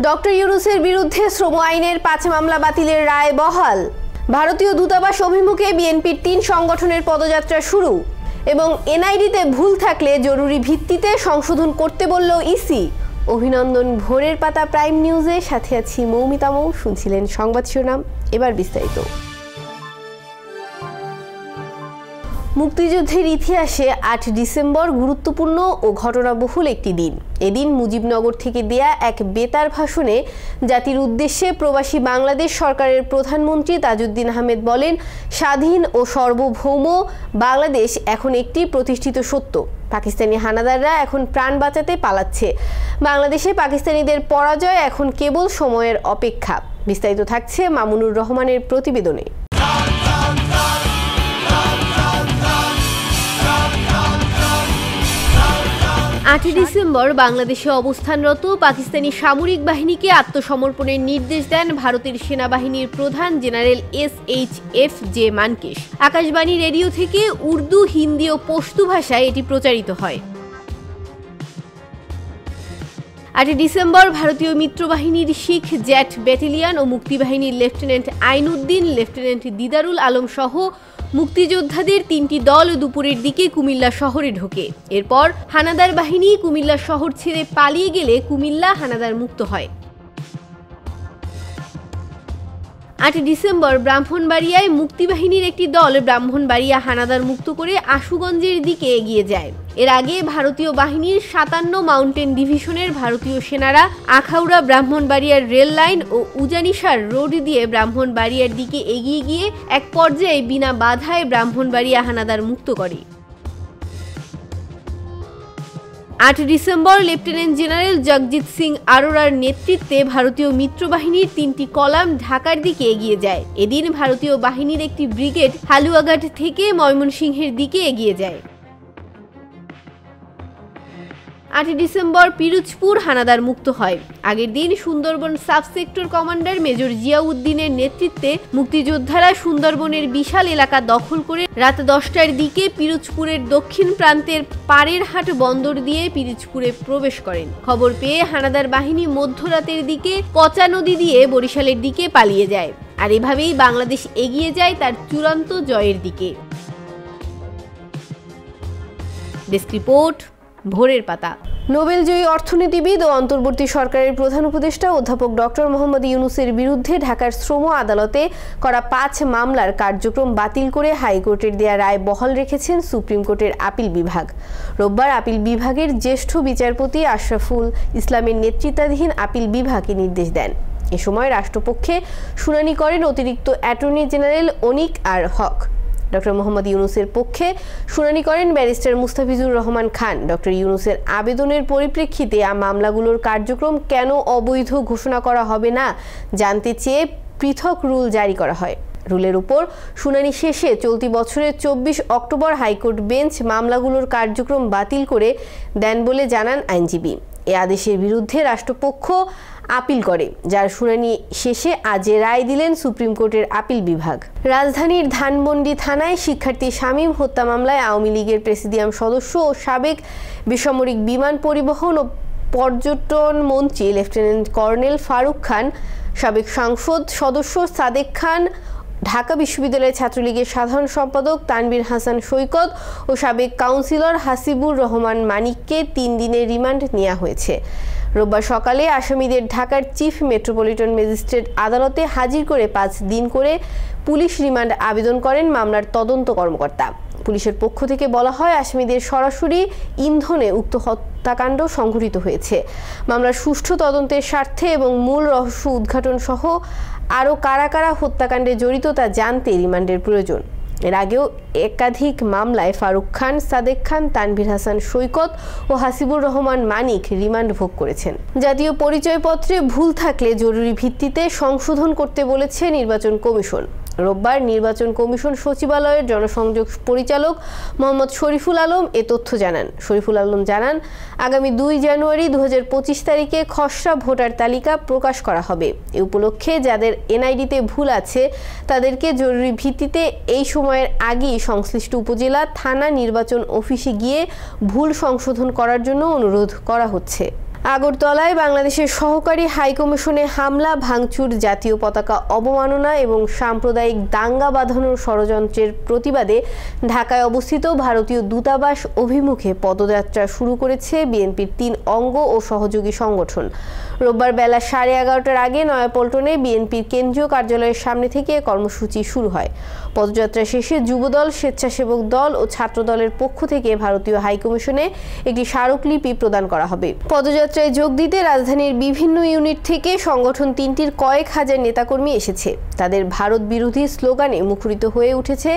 Doctor ইউনূসের বিরুদ্ধে শ্রম আইনের ৫ মামলা বাতিলের রায় বহাল। ভারতীয় দূতাবাস অভিমুখে বিএনপির ৩ সংগঠনের পদযাত্রা শুরু এবং এনআইডিতে ভুল থাকলে জরুরি ভিত্তিতে সংশোধন করতে বলল ইসি। অভিনন্দন ভোরের পাতা প্রাইম নিউজে, সাথে আছি মৌমিতা মৌ। শুনছিলেন সংবাদ শিরোনাম, এবার বিস্তারিত। মুক্তিযুদ্ধের ইতিহাসে ৮ ডিসেম্বর গুরুত্বপূর্ণ ও ঘটনাবহুল একটি দিন। এদিন মুজিবনগর থেকে দেয়া এক বেতার ভাষণে জাতির উদ্দেশ্যে প্রবাসী বাংলাদেশ সরকারের প্রধানমন্ত্রী তাজউদ্দিন আহমেদ বলেন, স্বাধীন ও সার্বভৌম বাংলাদেশ এখন একটি প্রতিষ্ঠিত সত্য। পাকিস্তানি হানাদাররা এখন প্রাণ বাঁচাতে পালাচ্ছে। বাংলাদেশে পাকিস্তানিদের পরাজয় এখন কেবল সময়ের অপেক্ষা। বিস্তারিত থাকছে মামুনুর রহমানের প্রতিবেদনে। ৮ ডিসেম্বর বাংলাদেশে অবস্থানরত পাকিস্তানি সামরিক বাহিনীকে আত্মসমর্পণের নির্দেশ দেন ভারতের সেনাবাহিনীর প্রধান general SHF J Manekshaw. Akashvani radio থেকে উর্দু, হিন্দি ও পশতু ভাষায় এটি প্রচারিত হয়। ৮ ডিসেম্বর ভারতীয় মিত্রবাহিনীর শিখ জেট ব্যাটালিয়ন ও মুক্তিবাহিনীর লেফটেন্যান্ট আইনউদ্দিন, লেফটেন্যান্ট দিদারুল আলম সহ মুক্তিযোদ্ধাদের ৩টি দল দুপুরের দিকে কুমিল্লা শহরে ঢোকে। এরপর হানাদার বাহিনী কুমিল্লা শহর ছেড়ে পালিয়ে গেলে কুমিল্লা হানাদার মুক্ত হয়। ৮ ডিসেম্বর ব্রাহ্মণবাড়িয়ায় মুক্তিবাহিনীর একটি দল ব্রাহ্মণবাড়িয়া হানাদার মুক্ত করে আশুগঞ্জের দিকে এগিয়ে যায়। এর আগে ভারতীয় বাহিনীর ৫৭ মাউন্টেন ডিভিশনের ভারতীয় সেনারা আখাউড়া ব্রাহ্মণবাড়িয়ার রেল লাইন ও উজানিসার রোড দিয়ে ব্রাহ্মণবাড়িয়ার দিকে এগিয়ে গিয়ে এক পর্যায়ে বিনা বাধায় ব্রাহ্মণবাড়িয়া হানাদার মুক্ত করে। ৮ December lieutenant general Jagjit Singh আরোরার নেতৃত্বে ভারতীয় মিত্রবাহিনীর ৩টি কলাম ঢাকার দিকে এগিয়ে যায়। এদিন ভারতীয় বাহিনীর একটি ব্রিগেড হালুয়াঘাট থেকে ময়মনসিংহের দিকে এগিয়ে যায়। ৮ ডিসেম্বর পিরোজপুর হানাদার মুক্ত হয়। আগের দিন Sundarban sub sector commander major জিয়াউদ্দিনের নেতৃত্বে মুক্তিযোদ্ধারা সুন্দরবনের বিশাল এলাকা দখল করে রাত 10টার দিকে পিরোজপুরের দক্ষিণ প্রান্তের পাড়ের হাট বন্দর দিয়ে পিরোজপুরে প্রবেশ করেন। খবর পেয়ে হানাদার বাহিনী মধ্যরাতের দিকে পচা নদী দিয়ে বরিশালের দিকে পালিয়ে যায়। আর এভাবেই বাংলাদেশ এগিয়ে যায় তার চূড়ান্ত জয়ের দিকে। ডেস্ক রিপোর্ট, ভোরের পাতা। নোবেলজয়ী অর্থনীতিবিদ ও অন্তর্বর্তী সরকারের প্রধান উপদেষ্টা অধ্যাপক ডক্টর মোহাম্মদ ইউনূসের বিরুদ্ধে ঢাকার শ্রম আদালতে করা ৫ মামলার কার্যক্রম বাতিল করে হাইকোর্টের দেয়া রায় বহাল রেখেছেন সুপ্রিম কোর্টের আপিল বিভাগ। রোববার আপিল বিভাগের জ্যেষ্ঠ বিচারপতি আশরাফুল ইসলামের নেতৃত্বাধীন আপিল বিভাগ নির্দেশ দেন। এ সময় রাষ্ট্রপক্ষে শুনানি করেন অতিরিক্ত অ্যাটর্নি জেনারেল অনিক আর হক। ডক্টর মোহাম্মদ ইউনূসের পক্ষে শুনানি করেন ব্যারিস্টার মুস্তাফিজুর রহমান খান। ডক্টর ইউনূসের আবেদনের পরিপ্রেক্ষিতে মামলাগুলোর কার্যক্রম কেন অবৈধ ঘোষণা করা হবে না জানতে চেয়ে পৃথক রুল জারি করা হয়। রুলের উপর শুনানি শেষে চলতি বছরের ২৪ অক্টোবর হাইকোর্ট বেঞ্চ মামলাগুলোর কার্যক্রম বাতিল করে দেন বলে জানান আইনজীবী। এ আদেশের বিরুদ্ধে রাষ্ট্রপক্ষ আপিল করে, যার শুনানি শেষে আজ রায় দিলেন সুপ্রিম কোর্টের আপিল বিভাগ। রাজধানীর ধানমন্ডি থানায় শিক্ষার্থী শামীম হত্যা মামলায় আওয়ামী লীগের প্রেসিডিয়াম সদস্য ও সাবেক বেসামরিক বিমান পরিবহন ও পর্যটন মন্ত্রী লেফটেন্যান্ট কর্নেল ফারুক খান, সাবেক সংসদ সদস্য সাদেক খান, ঢাকা বিশ্ববিদ্যালয়ের ছাত্রলীগের সাধারণ সম্পাদক তানভীর হাসান সৈকত ও সাবেক কাউন্সিলর হাসিবুর রহমান মানিককে ৩ দিনের রিমান্ড নেওয়া হয়েছে। রোববার সকালে আসামিদের ঢাকার চিফ মেট্রোপলিটন ম্যাজিস্ট্রেট আদালতে হাজির করে ৫ দিন করে পুলিশ রিমান্ড আবেদন করেন মামলার তদন্ত কর্মকর্তা। পুলিশের পক্ষ থেকে বলা হয়, আসামিদের সরাসরি ইন্ধনে উক্ত হত্যাকাণ্ড সংঘটিত হয়েছে। মামলার সুষ্ঠু তদন্তের স্বার্থে এবং মূল রহস্য উদ্ঘাটন সহ আরও কারা কারা হত্যাকাণ্ডে জড়িত তা জানতে রিমান্ডের প্রয়োজন। এর আগেও একাধিক মামলায় ফারুক খান, সাদেক খান, তানভীর হাসান সৈকত ও হাসিবুর রহমান মানিক রিমান্ড ভোগ করেছেন। জাতীয় পরিচয়পত্রে ভুল থাকলে জরুরি ভিত্তিতে সংশোধন করতে বলেছে নির্বাচন কমিশন। রোববার নির্বাচন কমিশন সচিবালয়ের জনসংযোগ পরিচালক মোহাম্মদ শরীফুল আলম এ তথ্য জানান। শরীফুল আলম জানান, আগামী ২ জানুয়ারি ২০২৫ তারিখে খসড়া ভোটার তালিকা প্রকাশ করা হবে। এ উপলক্ষে যাদের এনআইডিতে ভুল আছে তাদেরকে জরুরি ভিত্তিতে এই সময়ের আগেই সংশ্লিষ্ট উপজেলা, থানা নির্বাচন অফিসে গিয়ে ভুল সংশোধন করার জন্য অনুরোধ করা হচ্ছে। আগরতলায় বাংলাদেশের সহকারী হাইকমিশনে হামলা, ভাঙচুর, জাতীয় পতাকা অবমাননা এবং সাম্প্রদায়িক দাঙ্গা বাঁধানোর ষড়যন্ত্রের প্রতিবাদে ঢাকায় অবস্থিত ভারতীয় দূতাবাস অভিমুখে পদযাত্রা শুরু করেছে বিএনপির 3 অঙ্গ ও সহযোগী সংগঠন। রোববার বেলা 11:30টার আগে নয়াপল্টনে বিএনপির কেন্দ্রীয় কার্যালয়ের সামনে থেকে কর্মসূচি শুরু হয়। পদযাত্রা শেষে যুবদল, স্বেচ্ছাসেবক দল ও ছাত্রদলের পক্ষ থেকে ভারতীয় হাইকমিশনে একটি স্মারকলিপি প্রদান করা হবে। পদযাত্রায় যোগ দিতে রাজধানীর বিভিন্ন ইউনিট থেকে সংগঠন 3টির কয়েক হাজার নেতাকর্মী এসেছে। তাদের ভারত বিরোধী স্লোগানে মুখরিত হয়ে উঠেছে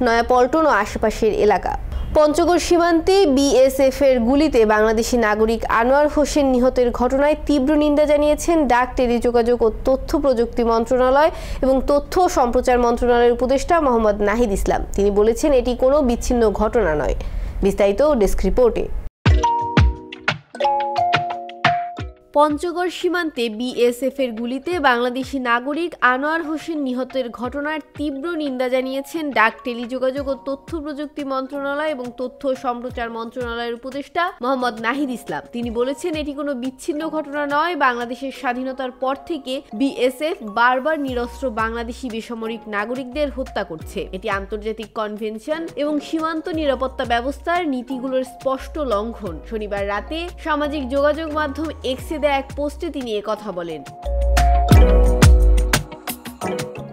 নয়াপল্টন ও আশেপাশের এলাকা। পঞ্চগড় সীমান্তে বিএসএফের গুলিতে বাংলাদেশি নাগরিক আনোয়ার হোসেন নিহতের ঘটনায় তীব্র নিন্দা জানিয়েছেন ডাক, টেলিযোগাযোগ ও তথ্য প্রযুক্তি মন্ত্রণালয় এবং তথ্য ও সম্প্রচার মন্ত্রণালয়ের উপদেষ্টা মোহাম্মদ নাহিদ ইসলাম। তিনি বলেছেন, এটি কোনো বিচ্ছিন্ন ঘটনা নয়। বিস্তারিত ডেস্ক রিপোর্টে। পঞ্চগড় সীমান্তে বিএসএফের গুলিতে বাংলাদেশি নাগরিক আনোয়ার হোসেন নিহতের ঘটনার তীব্র নিন্দা জানিয়েছেন ডাক, টেলিযোগাযোগ ও তথ্য প্রযুক্তি মন্ত্রণালয় এবং তথ্য ও সম্প্রচার মন্ত্রণালয়ের উপদেষ্টা মোহাম্মদ নাহিদ ইসলাম। তিনি বলেছেন, এটি কোনো বিচ্ছিন্ন ঘটনা নয়। বাংলাদেশের স্বাধীনতার পর থেকে বিএসএফ বারবার নিরস্ত্র বাংলাদেশি বেসামরিক নাগরিকদের হত্যা করছে। এটি আন্তর্জাতিক কনভেনশন এবং সীমান্ত নিরাপত্তা ব্যবস্থার নীতিগুলোর স্পষ্ট লঙ্ঘন। শনিবার রাতে সামাজিক যোগাযোগ মাধ্যম এক্সে এক পোস্টে তিনি কথা বলেন।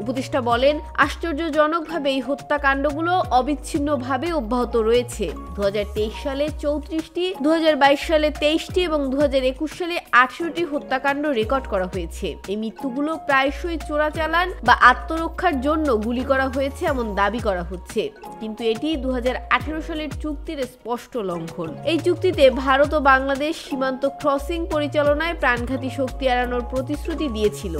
উপদেষ্টা বলেন, আশ্চর্যজনকভাবে এই হত্যাকাণ্ডগুলো অবিচ্ছিন্নভাবে অব্যাহত রয়েছে। 2023 সালে 34টি, 2022 সালে 23টি এবং 2021 সালে 18টি হত্যাকাণ্ড রেকর্ড করা হয়েছে। এই মৃত্যুগুলো প্রায়শই চোরাচালান বা আত্মরক্ষার জন্য গুলি করা হয়েছে এমন দাবি করা হচ্ছে, কিন্তু এটি 2018 সালের চুক্তির স্পষ্ট লঙ্ঘন। এই চুক্তিতে ভারত ও বাংলাদেশ সীমান্ত ক্রসিং পরিচালনায় প্রাণঘাতী শক্তি এড়ানোর প্রতিশ্রুতি দিয়েছিল।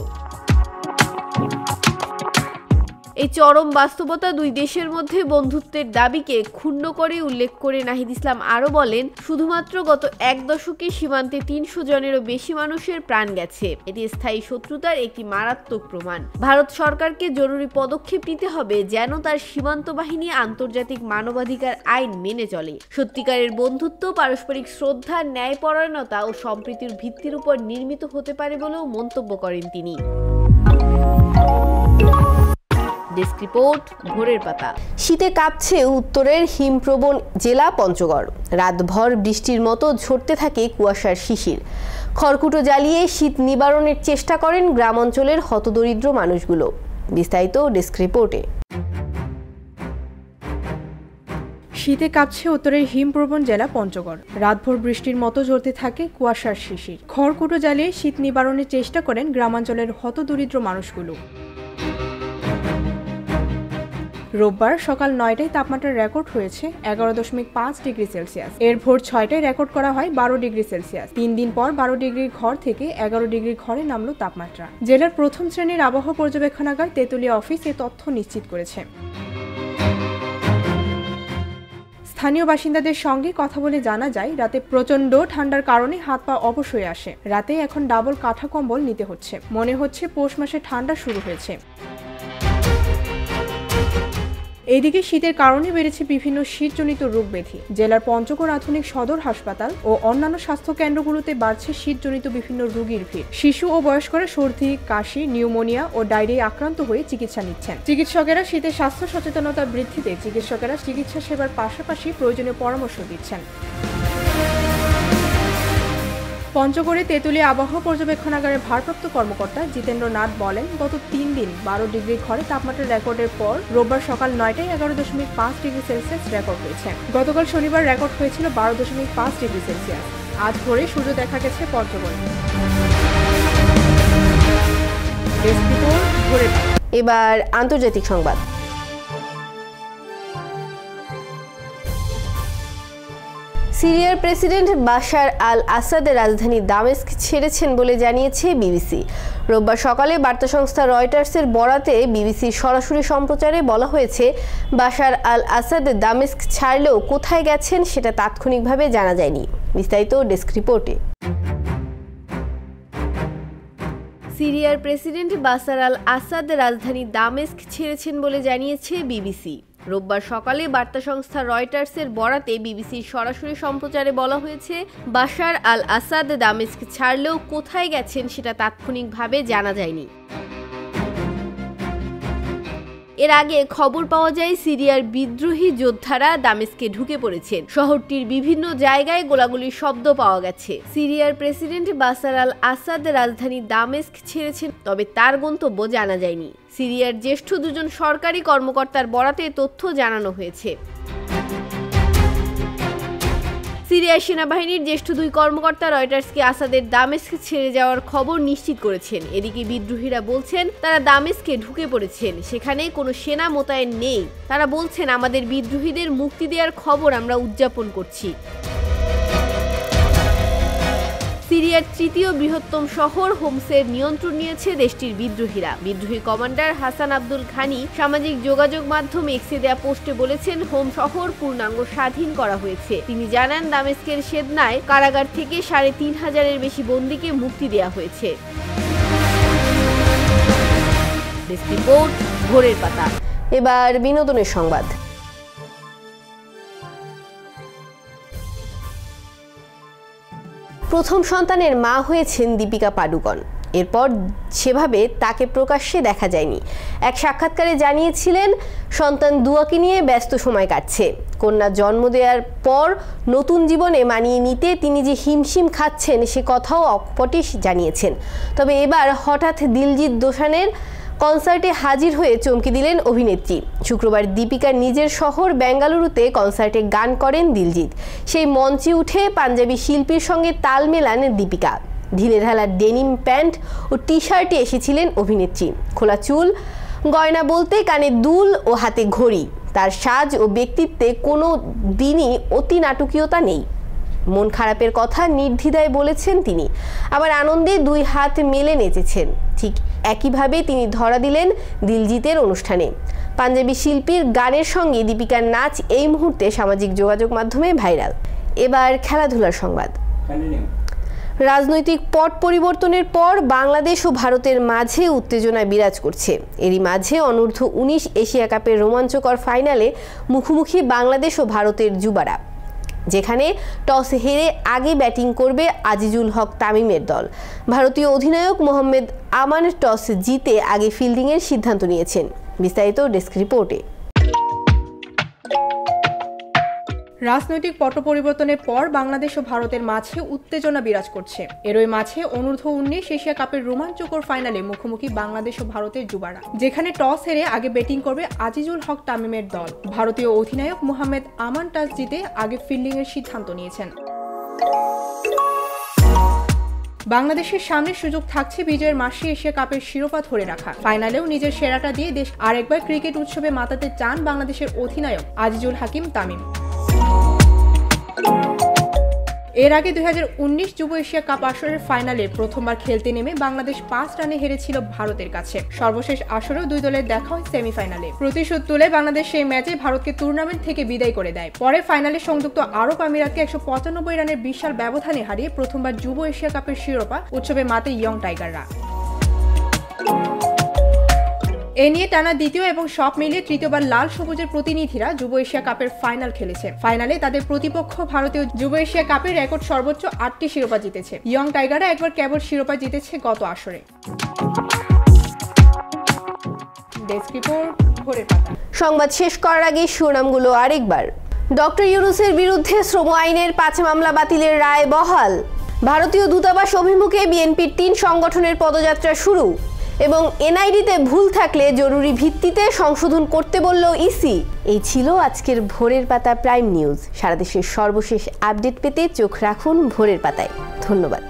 এই চরম বাস্তবতা দুই দেশের মধ্যে বন্ধুত্বের দাবিকে ক্ষুণ্ণ করে উল্লেখ করে নাহিদ ইসলাম আরও বলেন, শুধুমাত্র গত 1 দশকে সীমান্তে 300 জনেরও বেশি মানুষের প্রাণ গেছে। এটি স্থায়ী শত্রুতার একটি মারাত্মক প্রমাণ। ভারত সরকারকে জরুরি পদক্ষেপ নিতে হবে যেন তার সীমান্ত বাহিনী আন্তর্জাতিক মানবাধিকার আইন মেনে চলে। সত্যিকারের বন্ধুত্ব পারস্পরিক শ্রদ্ধা, ন্যায়পরায়ণতা ও সম্প্রীতির ভিত্তির উপর নির্মিত হতে পারে বলেও মন্তব্য করেন তিনি। ডেস্ক রিপোর্ট, ভোরের পাতা। শীতে কাঁপছে উত্তরের হিমপ্রবণ জেলা পঞ্চগড়। রাতভর বৃষ্টির মতো ঝরতে থাকে কুয়াশার শিশির। খড়কুটো জ্বালিয়ে শীত নিবারণের চেষ্টা করেন গ্রাম অঞ্চলের হতদরিদ্র মানুষগুলো। বিস্তারিত ডেস্ক রিপোর্টে। শীতে কাঁপছে উত্তরের হিমপ্রবণ জেলা পঞ্চগড়। রাতভর বৃষ্টির মতো ঝরতে থাকে কুয়াশার শিশির। খড়কুটো জ্বালিয়ে শীত নিবারণের চেষ্টা করেন গ্রামাঞ্চলের হতদরিদ্র মানুষগুলো। রোববার সকাল 9টায় তাপমাত্রা রেকর্ড হয়েছে 11.5 ডিগ্রি সেলসিয়াস। এর ভোর 6টায় রেকর্ড করা হয় 12 ডিগ্রি সেলসিয়াস। 3 দিন পর 12 ডিগ্রির ঘর থেকে 11 ডিগ্রির ঘরে নামল তাপমাত্রা। জেলার প্রথম শ্রেণীর আবহাওয়া পর্যবেক্ষণাগার তেঁতুলিয়া অফিস এ তথ্য নিশ্চিত করেছে। স্থানীয় বাসিন্দাদের সঙ্গে কথা বলে জানা যায়, রাতে প্রচণ্ড ঠান্ডার কারণে হাত পা অবশ হয়ে আসে। রাতে এখন ডাবল কাঁথা কম্বল নিতে হচ্ছে। মনে হচ্ছে পৌষ মাসে ঠান্ডা শুরু হয়েছে। এদিকে শীতের কারণে বেড়েছে বিভিন্ন শীতজনিত রোগ ব্যাধি। জেলার পঞ্চগড় আধুনিক সদর হাসপাতাল ও অন্যান্য স্বাস্থ্য কেন্দ্রগুলোতে বাড়ছে শীতজনিত বিভিন্ন রোগীর ভিড়। শিশু ও বয়স্করা সর্দি, কাশি, নিউমোনিয়া ও ডায়রিয়া আক্রান্ত হয়ে চিকিৎসা নিচ্ছেন। চিকিৎসকেরা শীতের স্বাস্থ্য সচেতনতা বৃদ্ধিতে চিকিৎসা সেবার পাশাপাশি প্রয়োজনীয় পরামর্শ দিচ্ছেন। পঞ্চগড়ে তেঁতুলিয়া আবহাওয়া পর্যবেক্ষণাগারের ভারপ্রাপ্ত কর্মকর্তা জিতেন্দ্র নাথ বলেন, গত 3 দিন 12 ডিগ্রি ঘরে তাপমাত্রা রেকর্ডের পর রোববার সকাল 9টায় 11.5 ডিগ্রি সেলসিয়াস রেকর্ড হয়েছে। গতকাল শনিবার রেকর্ড হয়েছিল 12.5 ডিগ্রি সেলসিয়াস। আজ ভোরে সূর্য দেখা গেছে পঞ্চগড়ে। এবার আন্তর্জাতিক সংবাদ। সিরিয়ার প্রেসিডেন্ট বাশার আল আসাদ রাজধানী দামেস্ক ছেড়েছেন বলে জানিয়েছে বিবিসি। রোববার সকালে বার্তা সংস্থা রয়টার্সের বরাতে বিবিসির সরাসরি সম্প্রচারে বলা হয়েছে, বাশার আল আসাদ দামেস্ক ছাড়লেও কোথায় গেছেন সেটা তাৎক্ষণিকভাবে জানা যায়নি। বিস্তারিত ডেস্ক রিপোর্টে। সিরিয়ার প্রেসিডেন্ট বাশার আল আসাদ রাজধানী দামেস্ক ছেড়েছেন বলে জানিয়েছে বিবিসি। রোববার সকালে বার্তা সংস্থা রয়টার্সের বরাতে বিবিসির সরাসরি সম্প্রচারে বলা হয়েছে, বাশার আল আসাদ দামেস্ক ছাড়লেও কোথায় গেছেন সেটা তাৎক্ষণিকভাবে জানা যায়নি। এর আগে খবর পাওয়া যায় সিরিয়ার বিদ্রোহী যোদ্ধারা দামেস্কে ঢুকে পড়েছেন। শহরটির বিভিন্ন জায়গায় গোলাগুলির শব্দ পাওয়া গেছে। সিরিয়ার প্রেসিডেন্ট বাশার আল আসাদ রাজধানী দামেস্ক ছেড়েছেন, তবে তার গন্তব্য জানা যায়নি। সিরিয়ার জ্যেষ্ঠ দুজন সরকারি কর্মকর্তার বরাতে তথ্য জানানো হয়েছে। সিরিয়ার সেনাবাহিনীর জ্যেষ্ঠ দুই কর্মকর্তা রয়টার্সকে আসাদের দামেস্ক ছেড়ে যাওয়ার খবর নিশ্চিত করেছেন। এদিকে বিদ্রোহীরা বলছেন তারা দামেস্কে ঢুকে পড়েছেন, সেখানে কোনো সেনা মোতায়েন নেই। তারা বলছেন, আমাদের বিদ্রোহীদের মুক্তি দেওয়ার খবর আমরা উদযাপন করছি। সিরিয়ার তৃতীয় বৃহত্তম শহর হোমসের নিয়ন্ত্রণ নিয়েছে দেশটির বিদ্রোহীরা। বিদ্রোহী কমান্ডার হাসান আব্দুল ঘানি সামাজিক যোগাযোগ মাধ্যম এক্সে দেয়া পোস্টে বলেছেন, হোম শহর পূর্ণাঙ্গ স্বাধীন করা হয়েছে। তিনি জানান, দামেস্কের সেদনায় কারাগার থেকে ৩,৫০০-এর বেশি বন্দীকে মুক্তি দেওয়া হয়েছে। ডেস্ক রিপোর্ট, ভোরের পাতা। এবার বিনোদনের সংবাদ। প্রথম সন্তানের মা হয়েছেন দীপিকা পাডুকোন। এরপর সেভাবে তাকে প্রকাশ্যে দেখা যায়নি। এক সাক্ষাৎকারে জানিয়েছিলেন, সন্তান দুয়াকে নিয়ে ব্যস্ত সময় কাটছে। কন্যা জন্ম দেওয়ার পর নতুন জীবনে মানিয়ে নিতে তিনি যে হিমশিম খাচ্ছেন সে কথাও অকপটে জানিয়েছেন। তবে এবার হঠাৎ দিলজিৎ দোসানের কনসার্টে হাজির হয়ে চমকে দিলেন অভিনেত্রী। শুক্রবার দীপিকার নিজের শহর বেঙ্গালুরুতে কনসার্টে গান করেন দিলজিৎ। সেই মঞ্চে উঠে পাঞ্জাবি শিল্পীর সঙ্গে তাল মেলান দীপিকা। ঢিলেঢালা ডেনিম প্যান্ট ও টি শার্টে এসেছিলেন অভিনেত্রী। খোলা চুল, গয়না বলতে কানে দুল ও হাতে ঘড়ি। তার সাজ ও ব্যক্তিত্বে কোনো দিনই অতি নাটকীয়তা নেই। মন খারাপের কথা নির্দ্বিধায় বলেছেন তিনি, আবার আনন্দে দুই হাত মেলে নেচেছেন। ঠিক একইভাবে তিনি ধরা দিলেন দিলজিতের অনুষ্ঠানে। পাঞ্জাবি শিল্পীর গানের সঙ্গে দীপিকার নাচ এই মুহূর্তে সামাজিক যোগাযোগ মাধ্যমে ভাইরাল। এবার খেলাধুলার সংবাদ। রাজনৈতিক পট পরিবর্তনের পর বাংলাদেশ ও ভারতের মাঝে উত্তেজনা বিরাজ করছে। এরই মাঝে অনূর্ধ্ব-19 এশিয়া কাপের রোমাঞ্চকর ফাইনালে মুখোমুখি বাংলাদেশ ও ভারতের যুবারা, যেখানে টস হেরে আগে ব্যাটিং করবে আজিজুল হক তামিমের দল। ভারতীয় অধিনায়ক মোহাম্মদ আমান টস জিতে আগে ফিল্ডিংয়ের সিদ্ধান্ত নিয়েছেন। বিস্তারিত ডেস্ক রিপোর্টে। রাজনৈতিক পট পরিবর্তনের পর বাংলাদেশ ও ভারতের মাঝে উত্তেজনা বিরাজ করছে। এরই মাঝে অনূর্ধ্ব-19 এশিয়া কাপের রোমাঞ্চকর ফাইনালে মুখোমুখি বাংলাদেশ ও ভারতের যুবারা, যেখানে টস হেরে আগে ব্যাটিং করবে আজিজুল হক তামিমের দল। ভারতীয় অধিনায়ক মোহাম্মদ আমান টস জিতে আগে ফিল্ডিংয়ের সিদ্ধান্ত নিয়েছেন। বাংলাদেশের সামনে সুযোগ থাকছে বিজয়ের মাসে এশিয়া কাপের শিরোপা ধরে রাখা। ফাইনালেও নিজের সেরাটা দিয়ে দেশ আরেকবার ক্রিকেট উৎসবে মাতাতে চান বাংলাদেশের অধিনায়ক আজিজুল হাকিম তামিম। এর আগে 2019 যুব এশিয়া কাপ আসরের ফাইনালে প্রথমবার খেলতে নেমে বাংলাদেশ 5 রানে হেরেছিল ভারতের কাছে। সর্বশেষ আসরেও দুই দলের দেখা হয় সেমিফাইনালে। প্রতিশোধ তুলে বাংলাদেশ সেই ম্যাচে ভারতকে টুর্নামেন্ট থেকে বিদায় করে দেয়। পরে ফাইনালে সংযুক্ত আরব আমিরাতকে 195 রানের বিশাল ব্যবধানে হারিয়ে প্রথমবার যুব এশিয়া কাপের শিরোপা উৎসবে মাতে ইয়ং টাইগাররা। এ নিয়ে টানা দ্বিতীয় এবং সব মিলিয়ে তৃতীয়বার লাল সবুজের প্রতিনিধিরা যুব এশিয়া কাপের ফাইনাল খেলেছে। ফাইনালে তাদের প্রতিপক্ষ ভারতীয় যুব এশিয়া কাপের রেকর্ড সর্বোচ্চ 8টি শিরোপা জিতেছে। ইয়ং টাইগাররা একবার কেবল শিরোপা জিতেছে গত আসরে। ডেস্ক রিপোর্ট, ভোরের পাতা। সংবাদ শেষ করার আগে শিরোনামগুলো আরেকবার। ডক্টর ইউনূসের বিরুদ্ধে শ্রম আইনের 5 মামলা বাতিলের রায় বহাল। ভারতীয় দূতাবাস অভিমুখে বিএনপির 3 সংগঠনের পদযাত্রা শুরু। এবং এনআইডিতে ভুল থাকলে জরুরি ভিত্তিতে সংশোধন করতে বলল ইসি। এই ছিল আজকের ভোরের পাতা প্রাইম নিউজ। সারা দেশের সর্বশেষ আপডেট পেতে চোখ রাখুন ভোরের পাতায়। ধন্যবাদ।